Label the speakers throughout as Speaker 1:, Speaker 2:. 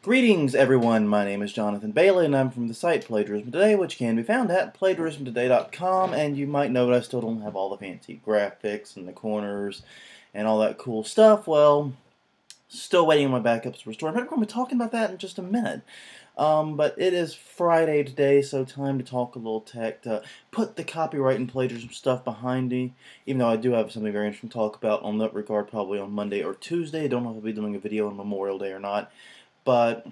Speaker 1: Greetings everyone, my name is Jonathan Bailey and I'm from the site Plagiarism Today, which can be found at plagiarismtoday.com, and you might know that I still don't have all the fancy graphics and the corners and all that cool stuff. Well, still waiting on my backups to restore. I'm going to be talking about that in just a minute. But it is Friday today, so time to talk a little tech, to put the copyright and plagiarism stuff behind me, even though I do have something very interesting to talk about on that regard probably on Monday or Tuesday. I don't know if I'll be doing a video on Memorial Day or not. But,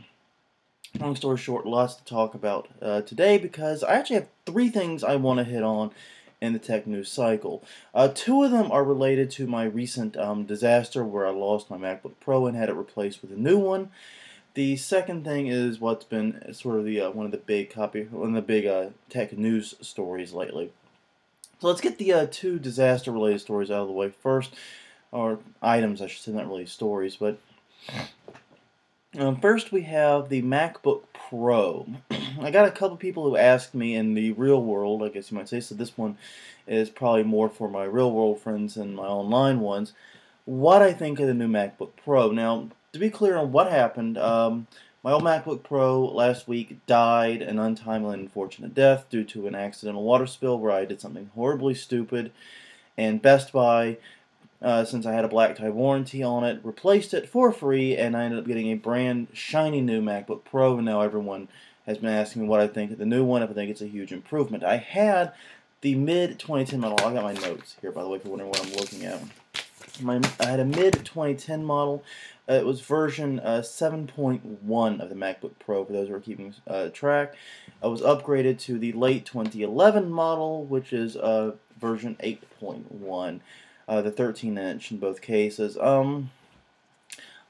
Speaker 1: long story short, lots to talk about today, because I actually have three things I want to hit on in the tech news cycle. Two of them are related to my recent disaster where I lost my MacBook Pro and had it replaced with a new one. The second thing is what's been sort of the one of the big tech news stories lately. So let's get the two disaster-related stories out of the way first, or items, I should say, not really stories, but... First, we have the MacBook Pro. I got a couple people who asked me in the real world, I guess you might say, so this one is probably more for my real world friends than my online ones, what I think of the new MacBook Pro. Now, to be clear on what happened, my old MacBook Pro last week died an untimely and unfortunate death due to an accidental water spill where I did something horribly stupid, and Best Buy, since I had a black tie warranty on it, replaced it for free, and I ended up getting a brand shiny new MacBook Pro, and now everyone has been asking me what I think of the new one, if I think it's a huge improvement. I had the mid-2010 model. I got my notes here, by the way, if you're wondering what I'm looking at. I had a mid-2010 model. It was version 7.1 of the MacBook Pro, for those who are keeping track. I was upgraded to the late 2011 model, which is version 8.1. The 13-inch in both cases.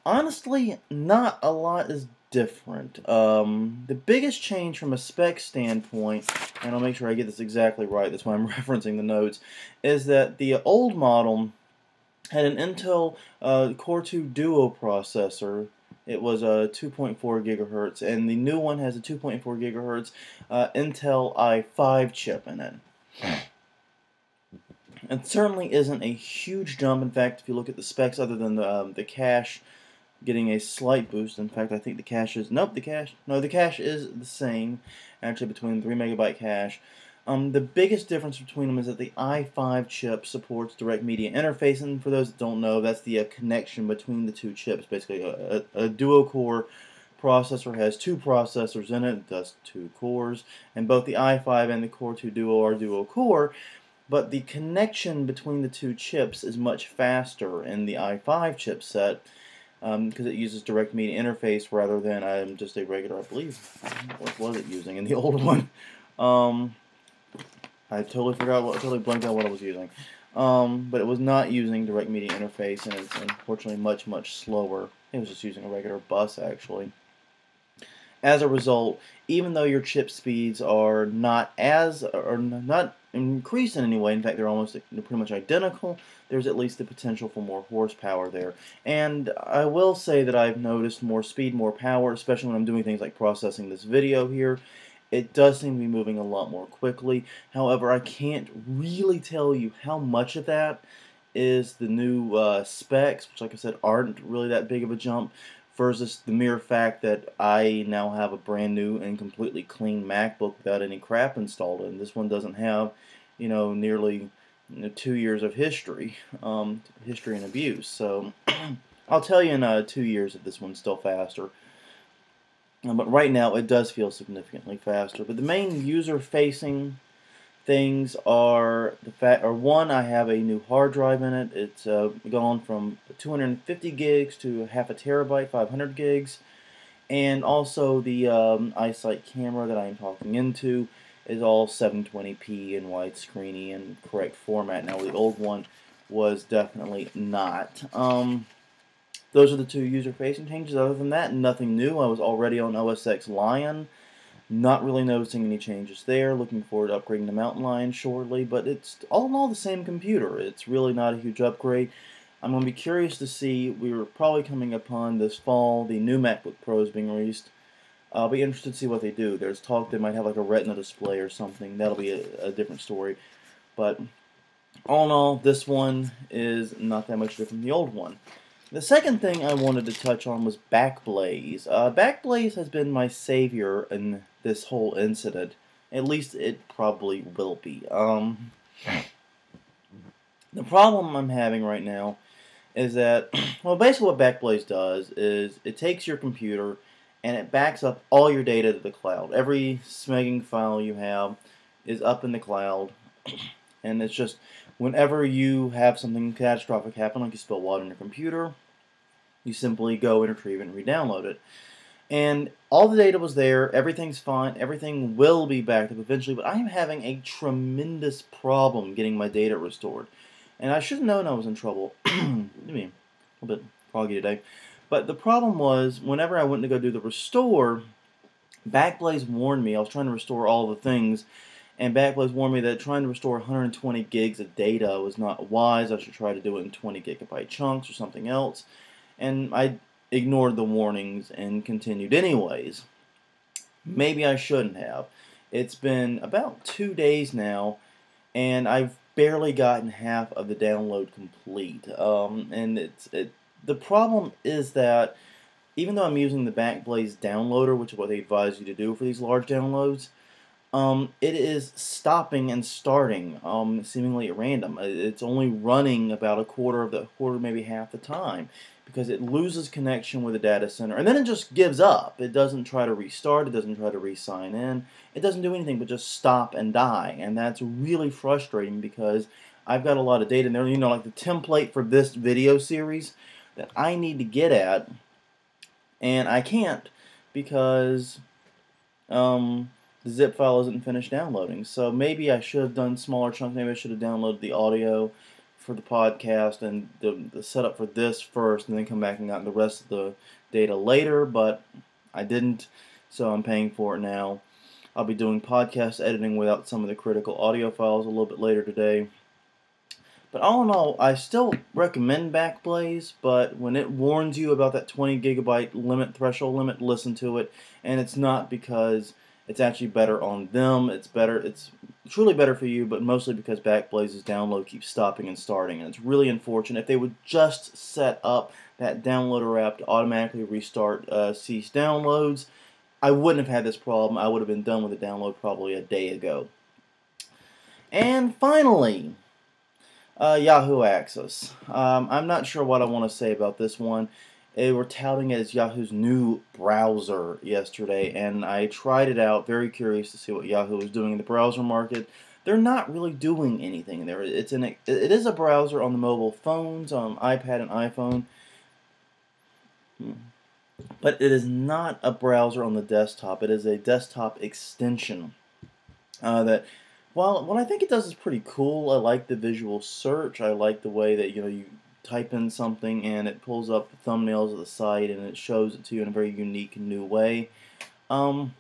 Speaker 1: Honestly, not a lot is different. The biggest change from a spec standpoint, and I'll make sure I get this exactly right, that's why I'm referencing the notes, is that the old model had an Intel Core 2 Duo processor. It was a 2.4 gigahertz, and the new one has a 2.4 gigahertz Intel i5 chip in it. It certainly isn't a huge jump. In fact, if you look at the specs, other than the cache getting a slight boost, in fact, I think the cache is, the cache is the same, actually, between 3 megabyte cache. The biggest difference between them is that the i5 chip supports direct media interface, and for those that don't know, that's the connection between the two chips. Basically, a dual-core processor has two processors in it, thus two cores, and both the i5 and the Core 2 Duo are dual-core. But the connection between the two chips is much faster in the i5 chipset because it uses direct media interface rather than just a regular, I believe, what was it using in the old one? I totally totally blanked out what I was using. But it was not using direct media interface, and it's unfortunately much, much slower. It was just using a regular bus, actually. As a result, even though your chip speeds are not increased in any way, in fact they're pretty much identical, there's at least the potential for more horsepower there. And I will say that I've noticed more speed, more power, especially when I'm doing things like processing this video here. It does seem to be moving a lot more quickly. However, I can't really tell you how much of that is the new specs, which, like I said, aren't really that big of a jump, versus the mere fact that I now have a brand new and completely clean MacBook without any crap installed in. This one doesn't have, nearly 2 years of history and abuse. So I'll tell you in 2 years if this one's still faster. But right now it does feel significantly faster. But the main user-facing things are one, I have a new hard drive in it. It's gone from 250 gigs to half a terabyte, 500 gigs, and also the iSight camera that I'm talking into is all 720p and widescreeny and correct format. Now the old one was definitely not. Those are the two user-facing changes. Other than that, nothing new. I was already on OS X Lion. Not really noticing any changes there. Looking forward to upgrading to Mountain Lion shortly, but it's all in all the same computer. It's really not a huge upgrade. I'm going to be curious to see, we're probably coming upon this fall, the new MacBook Pros being released. I'll be interested to see what they do. There's talk they might have like a Retina display or something. That'll be a different story. But all in all, this one is not that much different from the old one. The second thing I wanted to touch on was Backblaze. Backblaze has been my savior in this whole incident. At least it probably will be. The problem I'm having right now is that, well, basically what Backblaze does is it takes your computer and it backs up all your data to the cloud. Every smegging file you have is up in the cloud, and it's just whenever you have something catastrophic happen, like you spill water on your computer, you simply go and retrieve it and re-download it. And all the data was there, everything's fine, everything will be backed up eventually, but I am having a tremendous problem getting my data restored. And I should have known I was in trouble. I mean, a little bit foggy today. But the problem was, whenever I went to go do the restore, Backblaze warned me. I was trying to restore all the things, and Backblaze warned me that trying to restore 120 gigs of data was not wise. I should try to do it in 20 gigabyte chunks or something else. And I ignored the warnings and continued anyways. Maybe I shouldn't have. It's been about 2 days now, and I've barely gotten half of the download complete. The problem is that even though I'm using the Backblaze downloader, which is what they advise you to do for these large downloads, it is stopping and starting seemingly at random. It's only running about a quarter, maybe half the time, because it loses connection with the data center, and then it just gives up. It doesn't try to restart, it doesn't try to re-sign in, it doesn't do anything but just stop and die, and that's really frustrating because I've got a lot of data in there, like the template for this video series that I need to get at, and I can't because the zip file isn't finished downloading. So maybe I should have done smaller chunks. Maybe I should have downloaded the audio for the podcast and the setup for this first, and then come back and gotten the rest of the data later, but I didn't, so I'm paying for it now. I'll be doing podcast editing without some of the critical audio files a little bit later today. But all in all, I still recommend Backblaze, but when it warns you about that 20 gigabyte limit, threshold limit, listen to it. And it's not because it's actually better on them. It's truly better for you, but mostly because Backblaze's download keeps stopping and starting. And it's really unfortunate. If they would just set up that downloader app to automatically restart cease downloads, I wouldn't have had this problem. I would have been done with the download probably a day ago. And finally, Yahoo Access. I'm not sure what I want to say about this one. They were touting it as Yahoo's new browser yesterday, and I tried it out, very curious to see what Yahoo was doing in the browser market. They're not really doing anything there. It is a browser on the mobile phones, on iPad and iPhone, but it is not a browser on the desktop. It is a desktop extension that, while what I think it does is pretty cool. I like the visual search. I like the way that you type in something and it pulls up the thumbnails of the site and it shows it to you in a very unique new way. I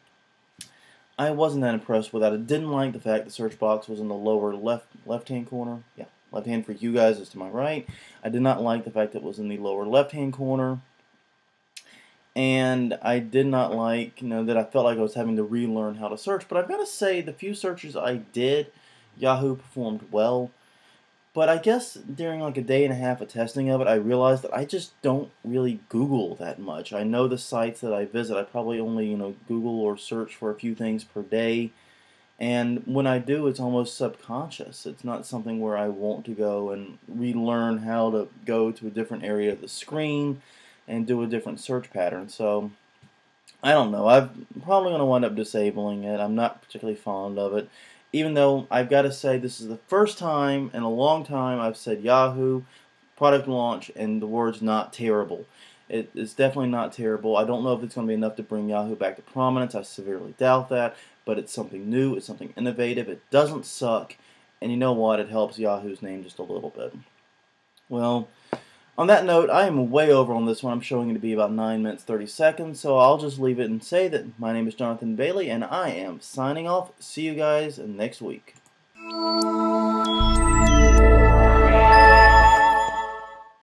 Speaker 1: wasn't that impressed with that. I didn't like the fact the search box was in the lower left-hand corner. Yeah, left hand for you guys is to my right. I did not like the fact that it was in the lower left-hand corner. And I did not like, that I felt like I was having to relearn how to search. But I've got to say, the few searches I did, Yahoo performed well. But I guess during like a day and a half of testing of it, I realized that I just don't really Google that much. I know the sites that I visit. I probably only, Google or search for a few things per day. And when I do, it's almost subconscious. It's not something where I want to go and relearn how to go to a different area of the screen and do a different search pattern. So, I don't know. I'm probably going to wind up disabling it. I'm not particularly fond of it. Even though I've got to say this is the first time in a long time I've said Yahoo product launch and the words not terrible. It's definitely not terrible. I don't know if it's going to be enough to bring Yahoo back to prominence. I severely doubt that. But it's something new. It's something innovative. It doesn't suck. And you know what? It helps Yahoo's name just a little bit. Well, on that note, I am way over on this one. I'm showing it to be about 9 minutes 30 seconds, so I'll just leave it and say that my name is Jonathan Bailey, and I am signing off. See you guys next week.